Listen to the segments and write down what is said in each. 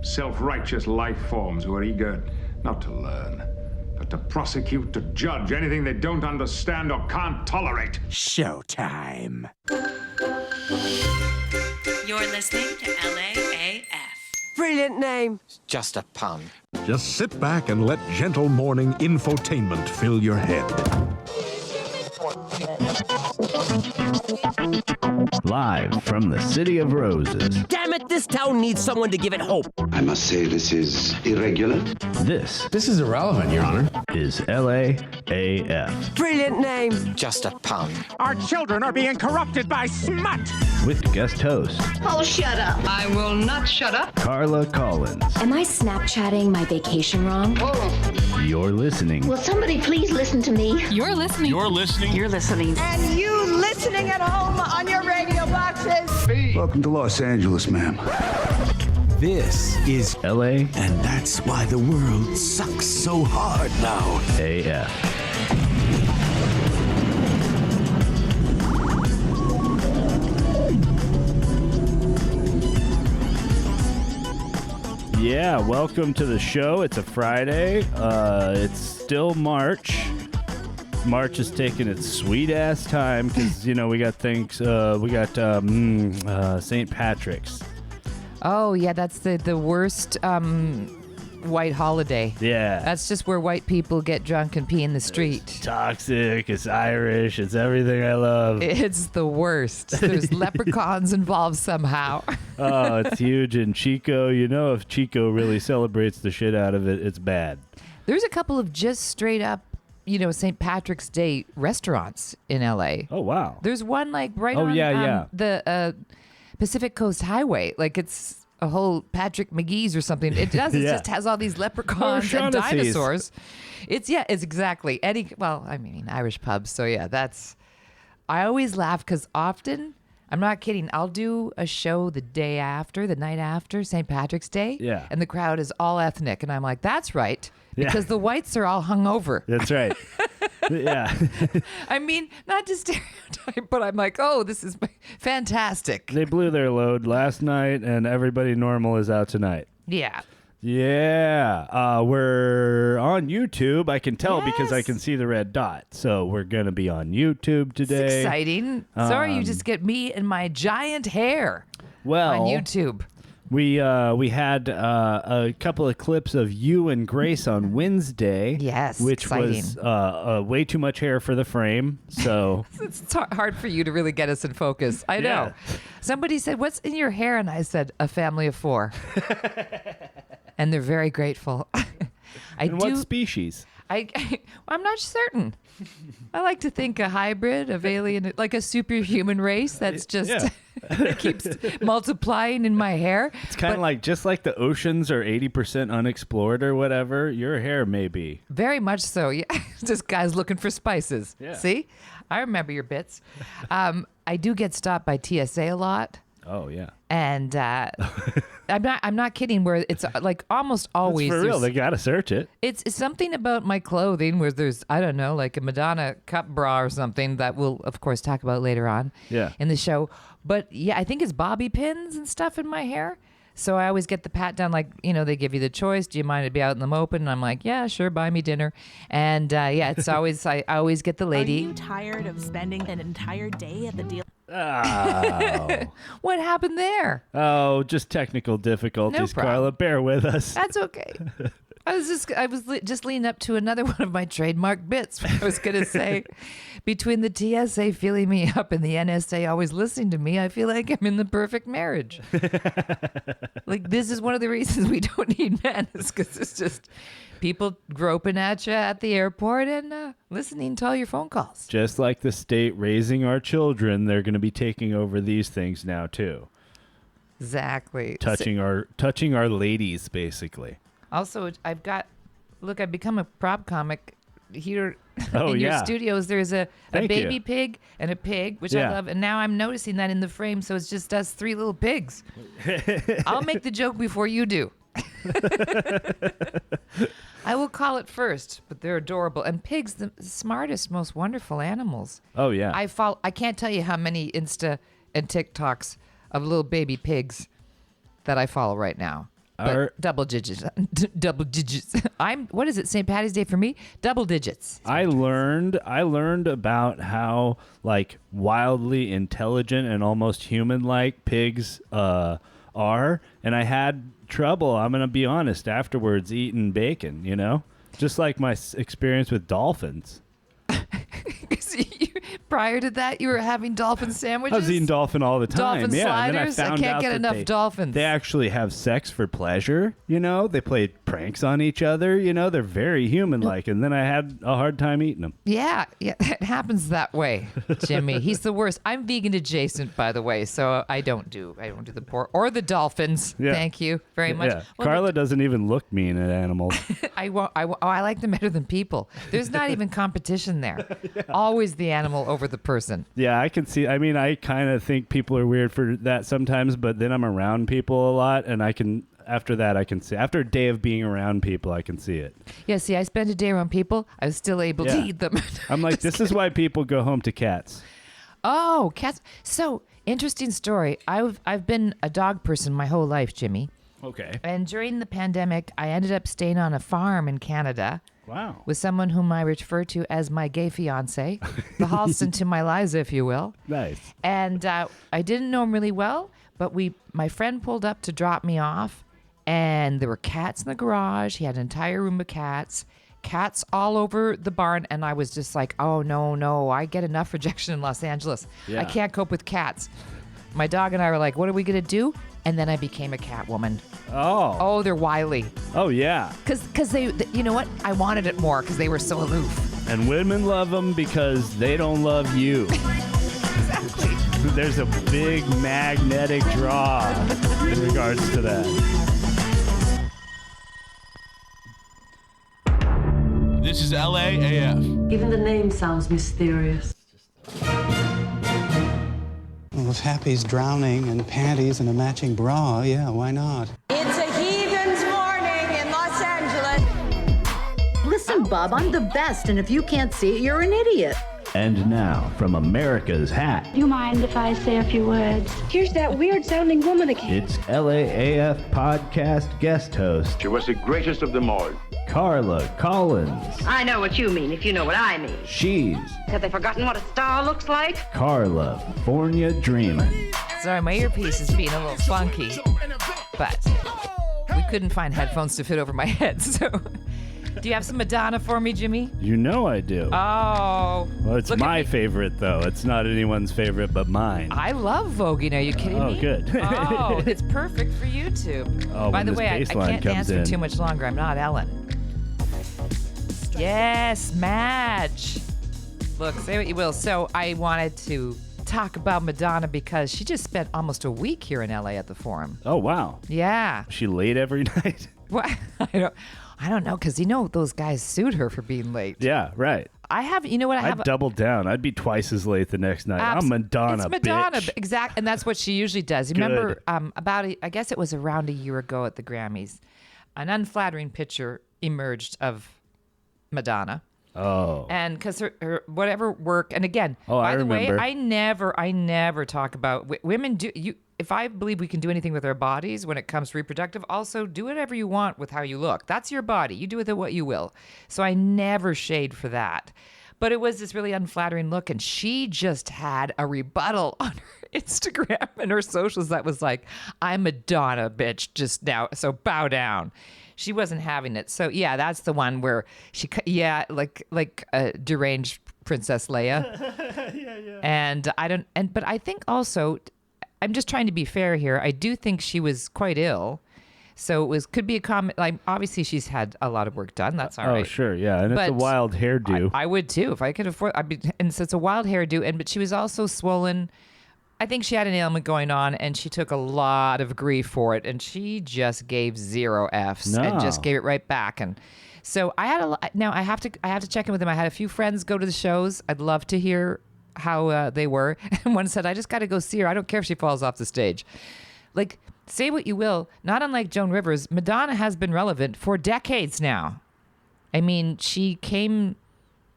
self-righteous life forms who are eager not to learn, but to prosecute, to judge anything they don't understand or can't tolerate. Showtime. You're listening to LAAF. Brilliant name. Just a pun. Just sit back and let gentle morning infotainment fill your head. Live from the City of Roses. Damn it, this town needs someone to give it hope. I must say this is irregular. This is irrelevant, Your Honor. is LAAF. Brilliant name. Just a pun. Our children are being corrupted by smut. With guest host Oh, shut up. I will not shut up. Carla Collins. Am I Snapchatting my vacation wrong? You're listening. Will somebody please listen to me? You're listening. You're listening. You're listening. And you listening at home on your radio boxes. Welcome to Los Angeles, ma'am. This is LAAF. and that's why the world sucks so hard now. Yeah, welcome to the show. It's a Friday. It's still March. March is taking its sweet ass time because we got things. We got St. Patrick's. Oh yeah, that's the worst white holiday. Yeah, That's just where white people get drunk and pee in the street. It's toxic. It's Irish. It's everything I love. It's the worst. There's leprechauns involved somehow. Oh, it's huge in Chico. If Chico really celebrates the shit out of it, it's bad. There's a couple of just straight up, St. Patrick's Day restaurants in LA. Oh wow. There's one like right Oh, on yeah. the Pacific Coast Highway. Like it's a whole Patrick McGee's or something. It does. It Yeah. just has all these leprechauns and O'Shaughnessy's. dinosaurs. It's exactly Irish pubs. So yeah, I always laugh because often, I'm not kidding, I'll do a show the night after St. Patrick's Day. Yeah. And the crowd is all ethnic. And I'm like, that's right. Yeah. Because the whites are all hungover. That's right. Yeah. I mean, not to stereotype, but I'm like, oh, this is fantastic. They blew their load last night, and everybody normal is out tonight. Yeah. Yeah. We're on YouTube. I can tell because I Yes. can see the red dot. So we're going to be on YouTube today. It's exciting. Sorry, you just get me and my giant hair Well, on YouTube. We had a couple of clips of you and Grace on Wednesday. Yes, which exciting. was way too much hair for the frame. So It's hard for you to really get us in focus. I know. Yeah. Somebody said, "What's in your hair?" And I said, "A family of 4." And they're very grateful. what species? I'm not certain. I like to think a hybrid of alien, like a superhuman race that's just that keeps multiplying in my hair. It's kind of like just like the oceans are 80% unexplored or whatever. Your hair may be. Very much so. Yeah, just guys looking for spices. Yeah. See, I remember your bits. I do get stopped by TSA a lot. Oh yeah. And I'm not kidding. Where it's like almost always It's for real. They gotta search it. It's something about my clothing where there's, I don't know, like a Madonna cup bra or something that we'll of course talk about later on in the show. But yeah, I think it's bobby pins and stuff in my hair. So I always get the pat down, like, they give you the choice. Do you mind to be out in the open? And I'm like, yeah, sure, buy me dinner. And it's always, I always get the lady. Are you tired of spending an entire day at the deal? Oh. What happened there? Oh, just technical difficulties, No problem. Carla. Bear with us. That's okay. I was just leaning up to another one of my trademark bits. I was going to say, between the TSA feeling me up and the NSA always listening to me, I feel like I'm in the perfect marriage. Like, this is one of the reasons we don't need men, is because it's just people groping at you at the airport and listening to all your phone calls. Just like the state raising our children, they're going to be taking over these things now too. Exactly. Touching our ladies, basically. Also, I've become a prop comic here Oh, in your yeah. studios. There's a Thank baby you. pig and a pig, which Yeah. I love. And now I'm noticing that in the frame, so it's just us 3 little pigs. I'll make the joke before you do. I will call it first, but they're adorable. And pigs, the smartest, most wonderful animals. Oh, yeah. I can't tell you how many Insta and TikToks of little baby pigs that I follow right now. But double digits. Double digits. What is it, St. Patty's Day for me? Double digits. I learned about how like wildly intelligent and almost human-like pigs are, and I had trouble, I'm going to be honest, afterwards eating bacon, you know? Just like my experience with dolphins. Prior to that, you were having dolphin sandwiches? I was eating dolphin all the time. Dolphin sliders? And then I can't get enough dolphins. They actually have sex for pleasure, you know? They play pranks on each other, you know? They're very human-like, and then I had a hard time eating them. Yeah, it happens that way, Jimmy. He's the worst. I'm vegan adjacent, by the way, so I don't do the pork or the dolphins. Yeah. Thank you very much. Yeah. Well, Carla doesn't even look mean at animals. I like them better than people. There's not even competition there. Yeah. Always the animal over the person. Yeah, I can see. I mean, I kind of think people are weird for that sometimes, but then I'm around people a lot, and after that, I can see. After a day of being around people, I can see it. Yeah, see, I spent a day around people. I was still able to eat them. I'm like, this is why people go home to cats. Oh, cats. So, interesting story. I've been a dog person my whole life, Jimmy. Okay. And during the pandemic, I ended up staying on a farm in Canada. Wow. With someone whom I refer to as my gay fiance, the Halston to my Liza, if you will. Nice. And I didn't know him really well, but my friend pulled up to drop me off, and there were cats in the garage. He had an entire room of cats all over the barn, and I was just like, oh, no, I get enough rejection in Los Angeles. Yeah. I can't cope with cats. My dog and I were like, what are we going to do? And then I became a cat woman. Oh, they're wily. Oh, yeah. Because they, you know what? I wanted it more because they were so aloof. And women love them because they don't love you. Exactly. There's a big magnetic draw in regards to that. This is LAAF. Even the name sounds mysterious. Well, if Happy's drowning in panties and a matching bra, yeah, why not? It's a heathen's morning in Los Angeles. Listen, Bob, I'm the best, and if you can't see it, you're an idiot. And now, from America's Hat. Do you mind if I say a few words? Here's that weird-sounding woman again. It's LAAF podcast guest host. She was the greatest of them all. Carla Collins. I know what you mean, if you know what I mean. She's... Have they forgotten what a star looks like? Carla Fornia Dreamin'. Sorry, my earpiece is being a little funky, but we couldn't find headphones to fit over my head, so... Do you have some Madonna for me, Jimmy? You know I do. Oh. Well, it's my favorite, though. It's not anyone's favorite but mine. I love voguing. Are you kidding me? Oh, good. Oh, it's perfect for YouTube. Oh, by the way, I can't dance for too much longer. I'm not Ellen. Yes, Madge. Look, say what you will. So I wanted to talk about Madonna because she just spent almost a week here in LA at the Forum. Oh, wow. Yeah. Is she late every night? What? I don't know, because those guys sued her for being late. Yeah, right. I'd double down. I'd be twice as late the next night. I'm Madonna, It's Madonna, bitch. exactly, and that's what she usually does. You remember, I guess it was around a year ago at the Grammys, an unflattering picture emerged of Madonna. Oh. And because her whatever work, and again, by the way, I never talk about women do you. If I believe we can do anything with our bodies when it comes to reproductive, also do whatever you want with how you look. That's your body. You do with it what you will. So I never shade for that. But it was this really unflattering look, and she just had a rebuttal on her Instagram and her socials that was like, I'm Madonna, bitch, just now, so bow down. She wasn't having it. So yeah, that's the one where she, like a deranged Princess Leia. Yeah. But I think also, I'm just trying to be fair here. I do think she was quite ill. So could be a comment. Like, obviously, she's had a lot of work done. That's all right. Oh, sure, yeah, and it's a wild hairdo. I would too if I could afford. And so it's a wild hairdo. But she was also swollen. I think she had an ailment going on, and she took a lot of grief for it. And she just gave 0 Fs and just gave it right back. And so I had now I have to check in with them. I had a few friends go to the shows. I'd love to hear how they were. And one said, I just got to go see her. I don't care if she falls off the stage. Like, say what you will, not unlike Joan Rivers, Madonna has been relevant for decades now. I mean, she came,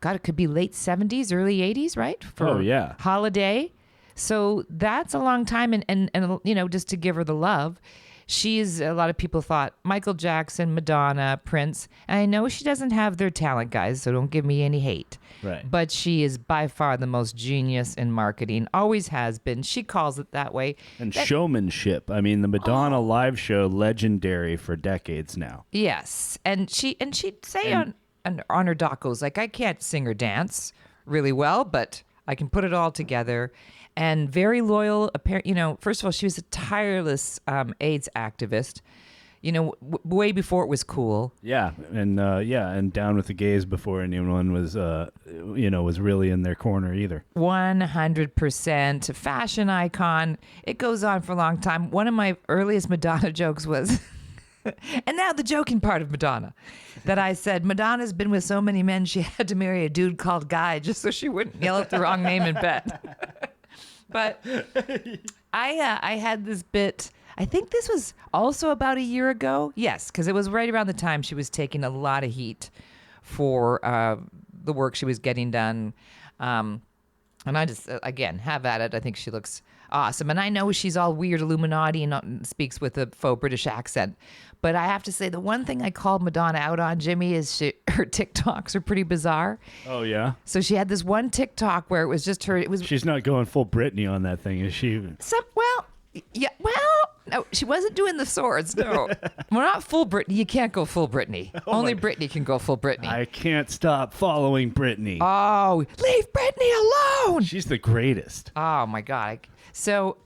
God, it could be late 70s, early 80s, right? For Holiday. So that's a long time. And just to give her the love, a lot of people thought Michael Jackson, Madonna, Prince. And I know she doesn't have their talent, guys, so don't give me any hate. Right. But she is by far the most genius in marketing, always has been. She calls it that way. And showmanship. I mean, the Madonna live show, legendary for decades now. Yes. And she'd say on her docos, like, I can't sing or dance really well, but I can put it all together. And very loyal. First of all, she was a tireless AIDS activist. Way before it was cool. Yeah, and down with the gays before anyone was, was really in their corner either. 100% fashion icon. It goes on for a long time. One of my earliest Madonna jokes was, and now the joking part of Madonna, that I said Madonna's been with so many men she had to marry a dude called Guy just so she wouldn't yell out the wrong name in bed. But I had this bit. I think this was also about a year ago. Yes, because it was right around the time she was taking a lot of heat for the work she was getting done. And I just, again, have at it. I think she looks awesome. And I know she's all weird Illuminati and speaks with a faux British accent. But I have to say, the one thing I called Madonna out on, Jimmy, is her TikToks are pretty bizarre. Oh, yeah? So she had this one TikTok where it was just her. She's not going full Britney on that thing, is she? No, she wasn't doing the swords, no. We're not full Britney. You can't go full Britney. Only Britney can go full Britney. I can't stop following Britney. Oh, leave Britney alone. She's the greatest. Oh, my God. So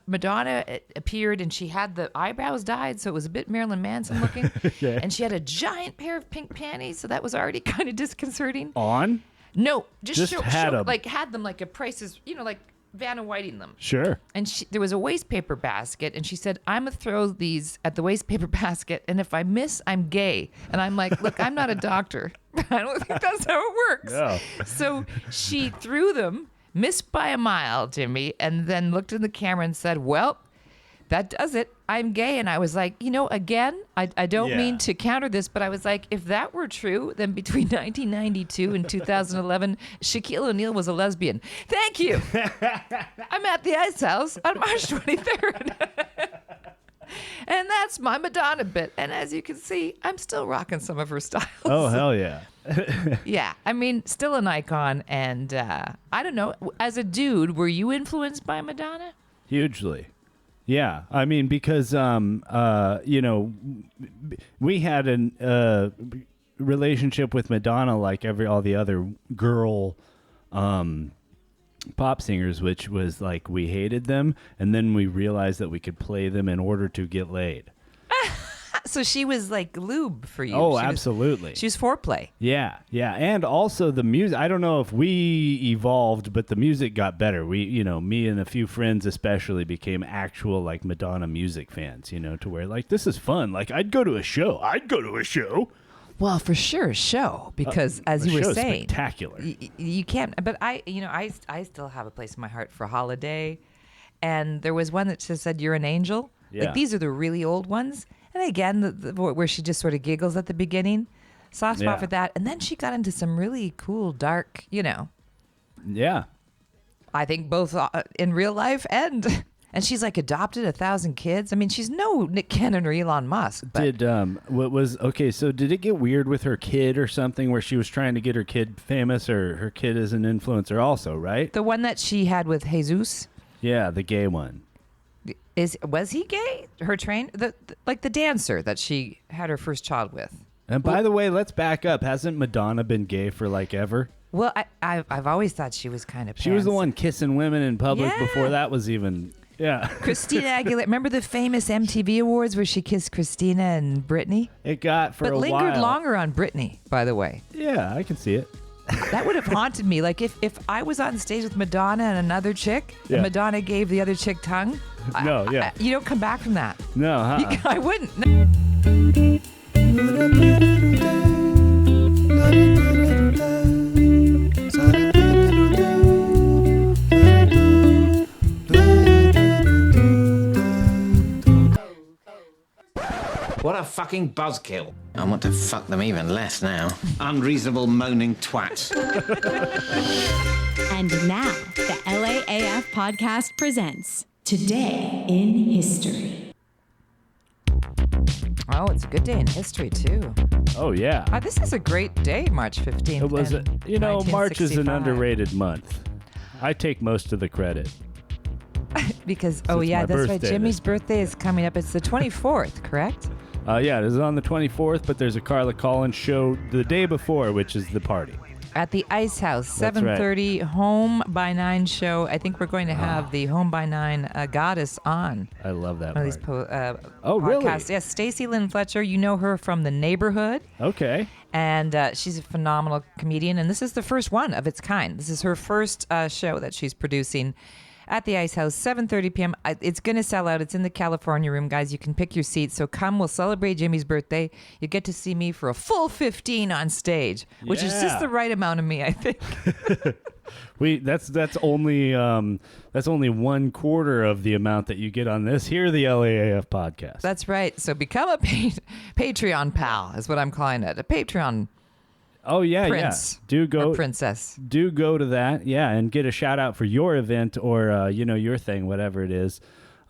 Madonna appeared, and she had the eyebrows dyed, so it was a bit Marilyn Manson looking. Yeah. And she had a giant pair of pink panties, so that was already kind of disconcerting. On? No, just had them. had them like a Price's, like Vanna Whiting them. Sure. And there was a waste paper basket, and she said, I'm going to throw these at the waste paper basket, and if I miss, I'm gay. And I'm like, look, I'm not a doctor. I don't think that's how it works. No. So she threw them, missed by a mile, Jimmy, and then looked in the camera and said, well, that does it. I'm gay. And I was like, again, I don't mean to counter this, but I was like, if that were true, then between 1992 and 2011, Shaquille O'Neal was a lesbian. Thank you. I'm at the Ice House on March 23rd. And that's my Madonna bit. And as you can see, I'm still rocking some of her styles. Oh, hell yeah. Yeah. I mean, still an icon. And I don't know, as a dude, were you influenced by Madonna? Hugely. Yeah, I mean, because we had a relationship with Madonna like all the other girl pop singers, which was like we hated them, and then we realized that we could play them in order to get laid. So she was like lube for you. Oh, absolutely. She was foreplay. Yeah, and also the music. I don't know if we evolved, but the music got better. We, me and a few friends especially became actual like Madonna music fans. To where like this is fun. Like I'd go to a show. Well, for sure, a show, because as you were saying, spectacular. You can't. But I still have a place in my heart for Holiday, and there was one that just said "You're an Angel." Yeah. Like these are the really old ones. And again, where she just sort of giggles at the beginning, soft spot for that. And then she got into some really cool, dark, Yeah. I think both in real life and she's like adopted 1,000 kids. I mean, she's no Nick Cannon or Elon Musk. But So did it get weird with her kid or something where she was trying to get her kid famous, or her kid is an influencer also, right? The one that she had with Jesus? Yeah, the gay one. Was he gay? Her the dancer that she had her first child with. And by the way, let's back up. Hasn't Madonna been gay for like ever? Well, I've always thought she was kind of. She was the one kissing women in public before that was even. Yeah. Christina Aguilera. Remember the famous MTV Awards where she kissed Christina and Britney? It got for a while. But lingered longer on Britney, by the way. Yeah, I can see it. That would have haunted me. Like if I was on stage with Madonna and another chick, and Madonna gave the other chick tongue. No, you don't come back from that. No, I wouldn't. What a fucking buzzkill. I want to fuck them even less now. Unreasonable moaning twats. And now, the LAAF podcast presents Today in History. Oh, it's a good day in history, too. Oh, yeah. This is a great day, March 15th. It was, March is an underrated month. I take most of the credit. Because, So it's my that's right. birthday Jimmy's this birthday is coming up. It's the 24th, correct? Yeah, it is on the 24th, but there's a Carla Collins show the day before, which is the party. At the Ice House, That's right. 7:30, Home by 9 show. I think we're going to have the Home by 9 goddess on. I love that One of these Oh, really? podcasts. Yes, Stacey Lynn Fletcher. You know her from The Neighborhood. Okay. And she's a phenomenal comedian. And this is the first one of its kind. This is her first show that she's producing at the Ice House, 7:30 p.m. It's going to sell out. It's in the California room, guys. You can pick your seats. So come. We'll celebrate Jimmy's birthday. You get to see me for a full 15 on stage, which is just the right amount of me, I think. That's only 1/4 of the amount that you get on this. Here, the LAAF podcast. That's right. So become a Patreon pal, is what I'm calling it. A Patreon. Oh yeah, Prince Do go, or princess. Do go to that, and get a shout out for your event or your thing, whatever it is.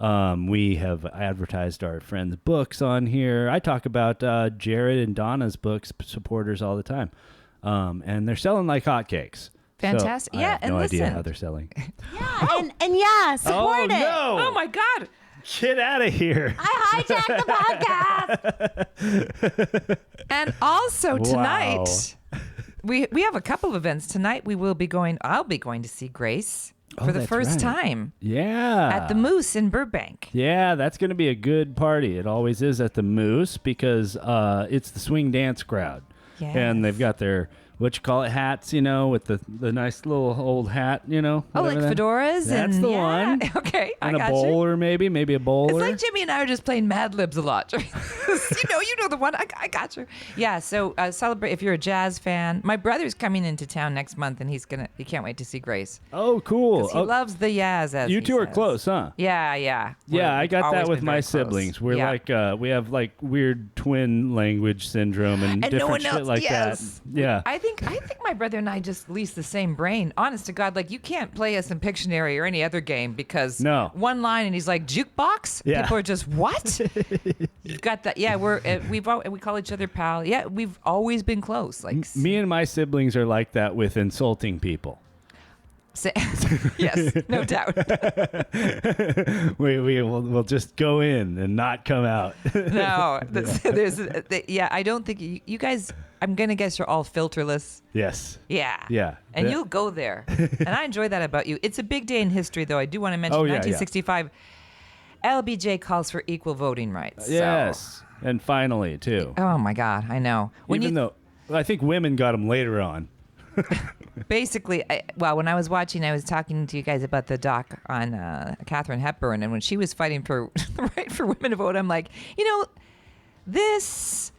We have advertised our friends' books on here. I talk about Jared and Donna's books, supporters all the time, and they're selling like hotcakes. Fantastic! So yeah, I have and no listen. idea how they're selling. Yeah, and support it. No. Oh my God! Get out of here! I hijacked the podcast. And also tonight. Wow. We have a couple of events tonight. I'll be going to see Grace for the first time. Yeah. At the Moose in Burbank. Yeah, that's going to be a good party. It always is at the Moose because it's the swing dance crowd. Yes. And they've got their hats, with the nice little old hat, Oh, like whatever that- fedoras? That's and the one. Okay, And I got a bowler, maybe a bowler. It's like Jimmy and I are just playing Mad Libs a lot. you know the one. I got you. Yeah, so celebrate if you're a jazz fan. My brother's coming into town next month, and he can't wait to see Grace. Oh, cool. He loves the Yaz, as You he two are says. close, huh? Yeah. Yeah, I got that always with been my very close. siblings. We're Yeah. we have like weird twin language syndrome and no different one shit else, like yes. that. Yeah. I think my brother and I just lease the same brain. Honest to God, like you can't play us in Pictionary or any other game because one line and he's like jukebox. Yeah. People are just what? You've got that. Yeah, we call each other pal. Yeah, we've always been close. Like Me and my siblings are like that with insulting people. Yes, no doubt. We'll just go in and not come out. No, I don't think you guys. I'm gonna guess you're all filterless. Yes. Yeah. Yeah. And you'll go there, and I enjoy that about you. It's a big day in history, though. I do want to mention 1965. LBJ calls for equal voting rights. Yes, and finally too. Oh my God, I know. Even though I think women got them later on. Basically, when I was watching, I was talking to you guys about the doc on Katharine Hepburn, and when she was fighting for the right for women to vote, I'm like, this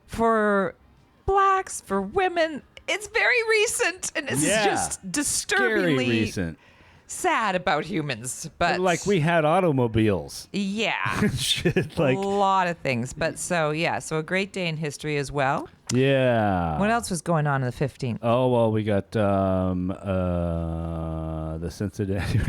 for blacks, for women, it's very recent, and it's just disturbingly recent. Sad about humans. But like we had automobiles. Yeah. Shit, a lot of things. But so a great day in history as well. Yeah. What else was going on the 15th? Oh, well, we got the Cincinnati.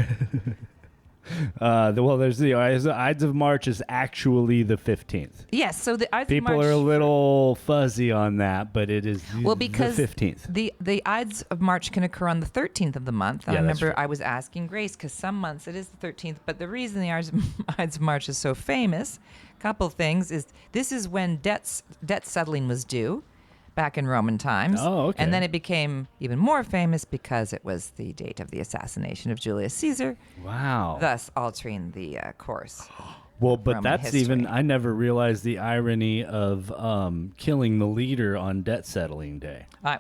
There's the Ides of March is actually the 15th. Yes, so the Ides People of March. are a little fuzzy on that, but it is because the 15th. The Ides of March can occur on the 13th of the month. Yeah, I remember that's right. I was asking Grace because some months it is the 13th, but the reason the Ides of March is so famous, couple things, is this is when debt settling was due back in Roman times. Oh, okay. And then it became even more famous because it was the date of the assassination of Julius Caesar. Wow. Thus altering the course. Well, but Roman that's history. even, I never realized the irony of killing the leader on debt settling day. I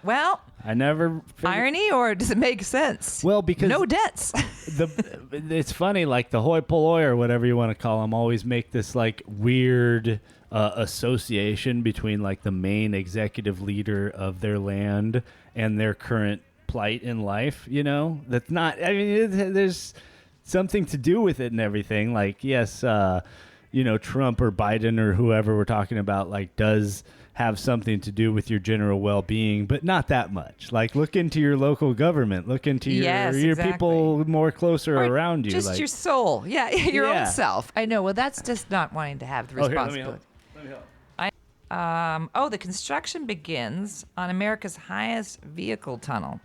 never Irony, or does it make sense? Well, because no debts. It's funny, like the hoi polloi or whatever you want to call them always make this like weird association between like the main executive leader of their land and their current plight in life, that's not, I mean, there's something to do with it and everything. Like, yes, Trump or Biden or whoever we're talking about, like, does have something to do with your general well-being, but not that much. Like, look into your local government, look into your people more closer around you. Just like, your soul. Yeah, your Yeah. own self. I know. Well, that's just not wanting to have the Oh, here, responsibility. let me help. The construction begins on America's highest vehicle tunnel.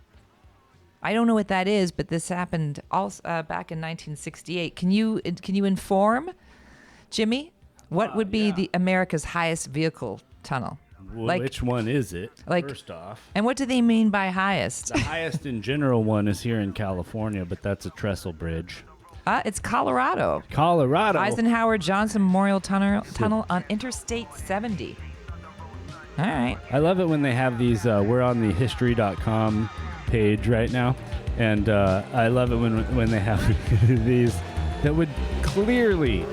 I don't know what that is, but this happened also back in 1968. Can you inform, Jimmy, what would be the America's highest vehicle tunnel? Which one is it? First off, and what do they mean by highest? The highest in general one is here in California, but that's a trestle bridge. It's Colorado. Colorado. Eisenhower Johnson Memorial Tunnel on Interstate 70. All right. I love it when they have these. We're on the history.com page right now, and I love it when they have these that would clearly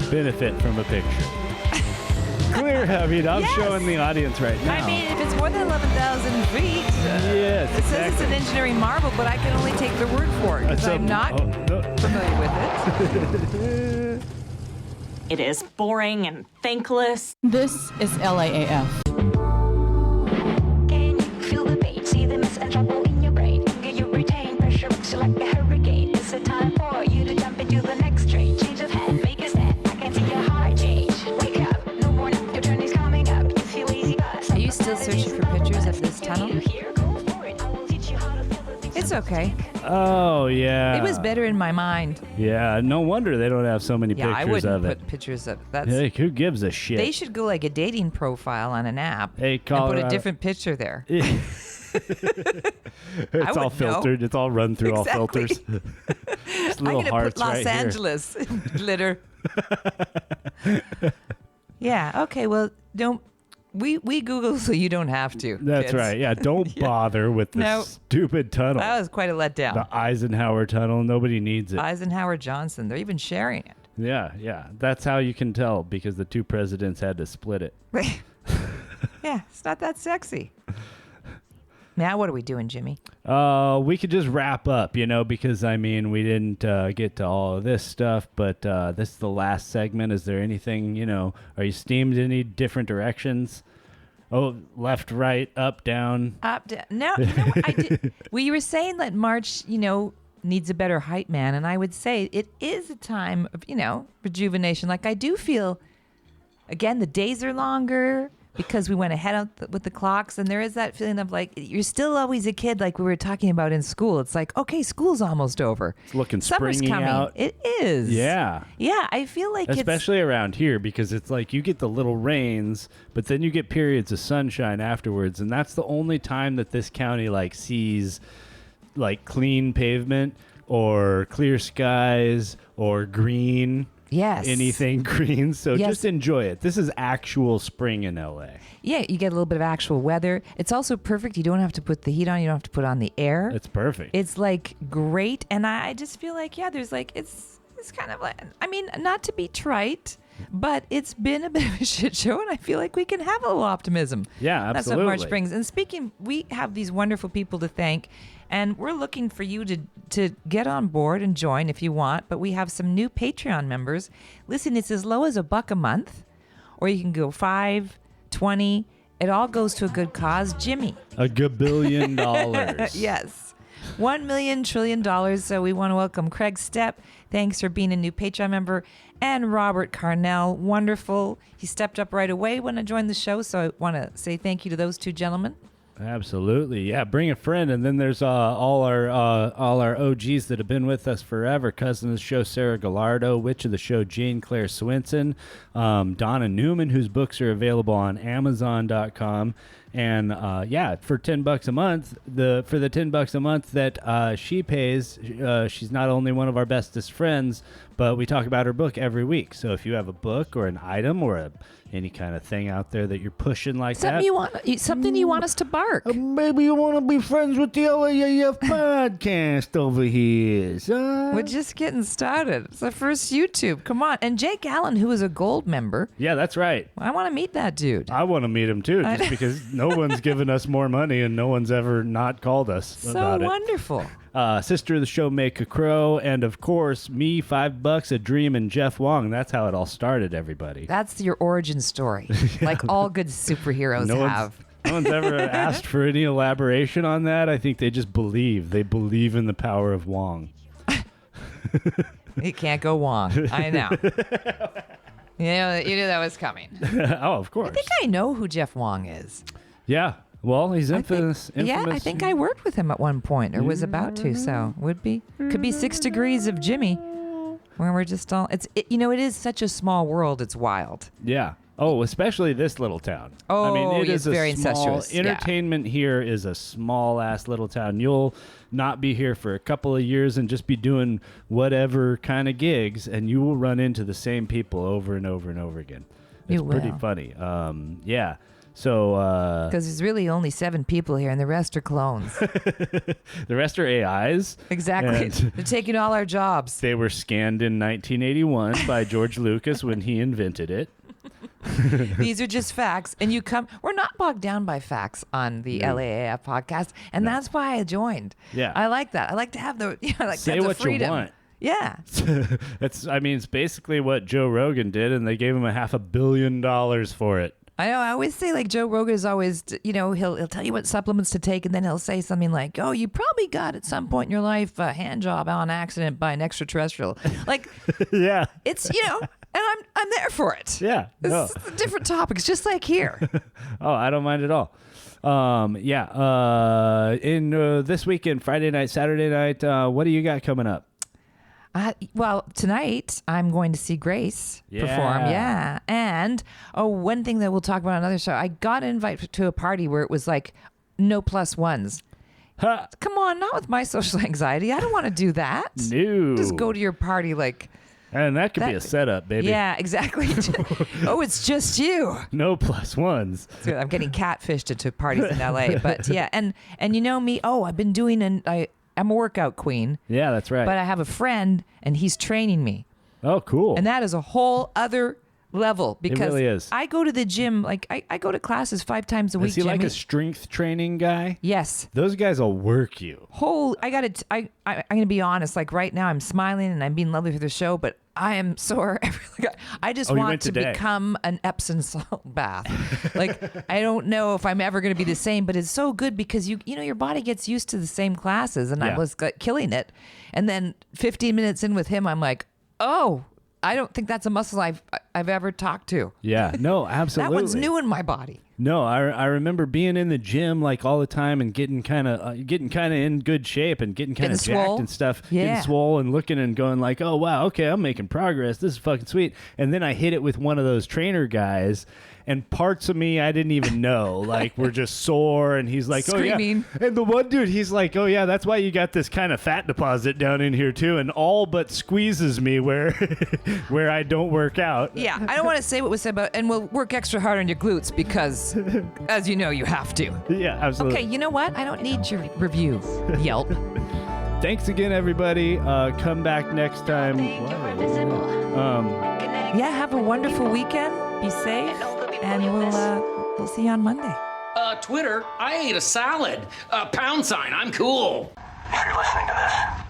benefit from a picture. I'm showing the audience right now. I mean, if it's more than 11,000 feet, yes, it says it's an engineering marvel, but I can only take their word for it because I'm not familiar with it. It is boring and thankless. This is LAAF. Can you feel the pain? See the mess and trouble in your brain? Get your retain pressure works you like a hurricane. It's a time for you to jump into the next train. Change of hand, make a stand. I can see your heart change. Wake up, no more now. Your turn is coming up. You feel easy buzz. Are you still searching for pictures of this tunnel? It's okay. Oh, yeah. It was better in my mind. Yeah, no wonder they don't have so many Yeah, I pictures wouldn't of it. put pictures of that. Hey, who gives a shit? They should go like a dating profile on an app Hey, and put a Colorado. different picture there. It's all filtered. It's all run through Exactly. all filters. Just I'm little going to hearts put Los right here. Angeles in glitter. Yeah, okay, well, don't... We Google so you don't have to. That's kids. right. Yeah, don't bother with this No. stupid tunnel. That was quite a letdown. The Eisenhower Tunnel. Nobody needs it. Eisenhower Johnson, they're even sharing it. Yeah. That's how you can tell because the two presidents had to split it. Yeah, it's not that sexy. Now what are we doing, Jimmy? We could just wrap up, because, we didn't get to all of this stuff, but this is the last segment. Is there anything, are you steamed any different directions? Oh, left, right, up, down. Up, down. No, you know what I did? Well, you were saying that March, needs a better hype man, and I would say it is a time of, rejuvenation. Like I do feel, again, the days are longer because we went ahead with the clocks, and there is that feeling of like you're still always a kid, like we were talking about in school. It's like, okay, school's almost over. It's looking Summer's springy coming. out. It is. Yeah. Yeah, I feel like especially around here because it's like you get the little rains, but then you get periods of sunshine afterwards, and that's the only time that this county sees clean pavement or clear skies or green. Yes. Anything green. So Yes. just enjoy it. This is actual spring in LA. Yeah, you get a little bit of actual weather. It's also perfect. You don't have to put the heat on. You don't have to put on the air. It's perfect. It's great. And I just feel like, there's it's kind of not to be trite, but it's been a bit of a shit show. And I feel like we can have a little optimism. Yeah, That's absolutely. what March brings. And speaking, we have these wonderful people to thank. And we're looking for you to get on board and join if you want. But we have some new Patreon members. Listen, it's as low as $1 a month, or you can go $5, $20. It all goes to a good cause. Jimmy. $1 gabillion. Yes. $1 million trillion. So we want to welcome Craig Stepp. Thanks for being a new Patreon member. And Robert Carnell. Wonderful. He stepped up right away when I joined the show. So I want to say thank you to those two gentlemen. Absolutely. Yeah, bring a friend. And then there's all our OGs that have been with us forever. Cousin of the show, Sarah Gallardo. Witch of the show, Jane Claire Swinson. Donna Newman, whose books are available on Amazon.com. And for $10 a month, for the $10 a month that she pays, she's not only one of our bestest friends, but we talk about her book every week. So if you have a book or an item or any kind of thing out there that you're pushing like something you want us to bark. Maybe you want to be friends with the LAAF podcast over here. We're just getting started. It's the first YouTube. Come on. And Jake Allen, who is a gold member. Yeah, that's right. I want to meet that dude. I want to meet him too, just because no one's given us more money and no one's ever not called us about it. So wonderful. Sister of the show, Make a Crow, and of course, me, $5, a dream, and Jeff Wong. That's how it all started, everybody. That's your origin story, like all good superheroes have. No one's ever asked for any elaboration on that. I think they just believe. They believe in the power of Wong. It can't go Wong. I know. Yeah, you knew that was coming. Oh, of course. I think I know who Jeff Wong is. Yeah. Well, he's infamous. Yeah, I think I worked with him at one point, or was about to. So could be 6 Degrees of Jimmy, where we're just all. It is such a small world. It's wild. Yeah. Oh, especially this little town. Oh, I mean, it is it's very incestuous. Entertainment here is a small ass little town. You'll not be here for a couple of years and just be doing whatever kind of gigs, and you will run into the same people over and over and over again. It's pretty funny. Yeah. So, because there's really only 7 people here, and the rest are clones. The rest are AIs. Exactly. They're taking all our jobs. They were scanned in 1981 by George Lucas when he invented it. These are just facts, and we're not bogged down by facts on the LAAF podcast, and that's why I joined. Yeah. I like that. I like to have the say what freedom. You want. Yeah. It's basically what Joe Rogan did, and they gave him $500 million for it. I know. I always say, like, Joe Rogan is always, he'll tell you what supplements to take, and then he'll say something like, "Oh, you probably got at some point in your life a hand job on accident by an extraterrestrial." Like, yeah, it's and I'm there for it. Yeah, it's a different topics, just like here. Oh, I don't mind at all. In this weekend, Friday night, Saturday night, what do you got coming up? Well, tonight I'm going to see Grace perform. Yeah. And one thing that we'll talk about on another show, I got an invite to a party where it was like no +1s. Come on, not with my social anxiety. I don't want to do that. No. Just go to your party like... And that could be a setup, baby. Yeah, exactly. Oh, it's just you. No +1s. So I'm getting catfished into parties in LA. But yeah, and you know me, I've been doing I'm a workout queen. Yeah, that's right. But I have a friend, and he's training me. Oh, cool. And that is a whole other level because it really is. I go to the gym, like I go to classes 5 times a week. Is he like Jimmy. a strength training guy? Yes. Those guys will work you. I'm going to be honest. Like right now, I'm smiling and I'm being lovely for the show, but I am sore. I just want to become an Epsom salt bath. Like I don't know if I'm ever going to be the same, but it's so good because your body gets used to the same classes, and I was killing it. And then 15 minutes in with him, I'm like, oh, I don't think that's a muscle I've ever talked to. Yeah, no, absolutely. That one's new in my body. No, I remember being in the gym like all the time and getting kind of in good shape and getting kind of jacked and stuff, getting swole and looking and going like, oh wow, okay, I'm making progress. This is fucking sweet. And then I hit it with one of those trainer guys, and parts of me I didn't even know like were just sore. And he's like, screaming. Oh yeah. And the one dude, he's like, oh yeah, that's why you got this kind of fat deposit down in here too, and all but squeezes me where where I don't work out. Yeah, I don't want to say what was said about, and we'll work extra hard on your glutes because, as you know, you have to. Yeah, absolutely. Okay, you know what? I don't need your review, Yelp. Thanks again, everybody. Come back next time. Yeah, have a wonderful weekend. Be safe, and we'll see you on Monday. Twitter, I ate a salad. #, I'm cool. If you're listening to this,